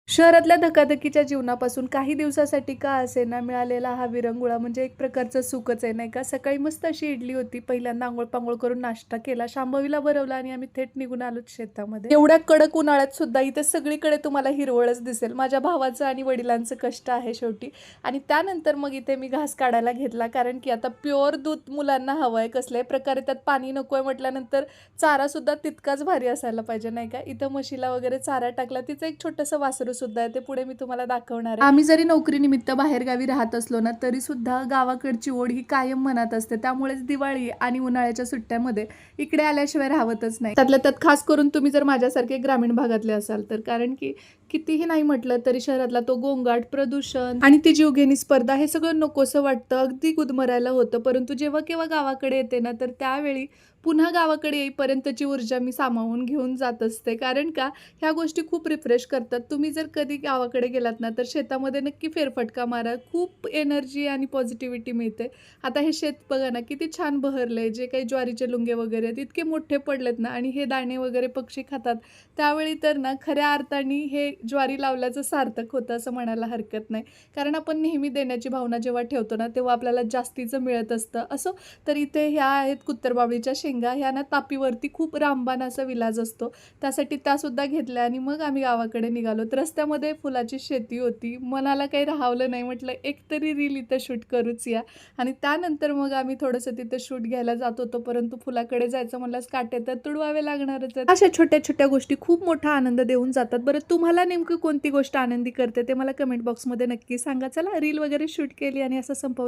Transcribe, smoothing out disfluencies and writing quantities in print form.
शहरातल्या धकाधकीच्या जीवनापासून काही दिवसासाठी का असेना मिळालेला हा विरंगुळा म्हणजे एक प्रकारचं सुखच आहे, नाही का? सकाळी मस्त अशी इडली होती. पहिल्यांदा अंघोळ-पांघोळ करून नाश्ता केला. शांभवीला भरवलं आणि आम्ही थेट निघून आलो शेतामध्ये. एवढ्या कडक उन्हाळ्यात सुद्धा इथे सगळीकडे तुम्हाला हिरवळच दिसेल. माझ्या भावाचं आणि वडिलांचं कष्ट आहे शेवटी. आणि त्यानंतर मग इथे मी घास काढायला घेतला, कारण की आता प्युअर दूध मुलांना हवं आहे. कसल्याही प्रकारे त्यात पाणी नको आहे म्हटल्यानंतर चारासुद्धा तितकाच भारी असायला पाहिजे, नाही का? इथं म्हशीला वगैरे चारा टाकला. तिचं एक छोटंसं वासरू सुद्धा आहे, ते पुढे मी तुम्हाला दाखवणार आहे. आम्ही जरी नोकरीनिमित्त बाहेरगावी राहत असलो ना, तरी सुद्धा गावाकडची ओढ ही कायम मनात असते. त्यामुळेच दिवाळी आणि उन्हाळ्याच्या सुट्ट्यामध्ये इकडे आल्याशिवाय राहतच नाही. त्यातल्या त्यात खास करून तुम्ही जर माझ्यासारखे ग्रामीण भागातले असाल तर, कारण की कितीही नाही म्हटलं तरी शहरातला तो गोंगाट, प्रदूषण आणि ती जीवघेणी स्पर्धा हे सगळं नकोसं वाटतं. अगदी गुदमरायला होतं. परंतु जेव्हा केव्हा गावाकडे येते ना, तर त्यावेळी पुन्हा गावाकडे येईपर्यंतची ऊर्जा मी सामावून घेऊन जात असते. कारण का ह्या गोष्टी खूप रिफ्रेश करतात. तुम्ही जर कधी गावाकडे गेलात ना, तर शेतामध्ये नक्की फेरफटका मारा. खूप एनर्जी आणि पॉझिटिव्हिटी मिळते. आता हे शेत बघा ना, किती छान बहरलंय. जे काही ज्वारीचे लुंगे वगैरे आहेत इतके मोठे पडलेत ना, आणि हे दाणे वगैरे पक्षी खातात. त्यावेळी तर ना खऱ्या अर्थाने हे ज्वारी लावल्याचं सार्थक होतं असं म्हणायला हरकत नाही. कारण आपण नेहमी देण्याची भावना जेव्हा ठेवतो ना, तेव्हा आपल्याला जास्तीचं मिळत असतं. असो, तर इथे ह्या आहेत कुत्तरबावळीच्या शेंगा. ह्या ना तापीवरती खूप रामबाण असा विलाज असतो, त्यासाठी त्यासुद्धा घेतल्या आणि मग आम्ही गावाकडे निघालो. तर रस्त्यामध्ये फुलाची शेती होती. मनाला काही राहावलं नाही. म्हटलं एकतरी रील इथं शूट करूच या. आणि त्यानंतर मग आम्ही थोडंसं तिथं शूट घ्यायला जात होतो. परंतु फुलाकडे जायचं म्हणल्यास काटे तर तुडवावे लागणारच आहेत. अशा छोट्या छोट्या गोष्टी खूप मोठा आनंद देऊन जातात. बरं, तुम्हाला नेमकं कोणती गोष्ट आनंदी करते ते मला कमेंट बॉक्समध्ये नक्की सांगा. चला, रील वगैरे शूट केली आणि असं संपवलं.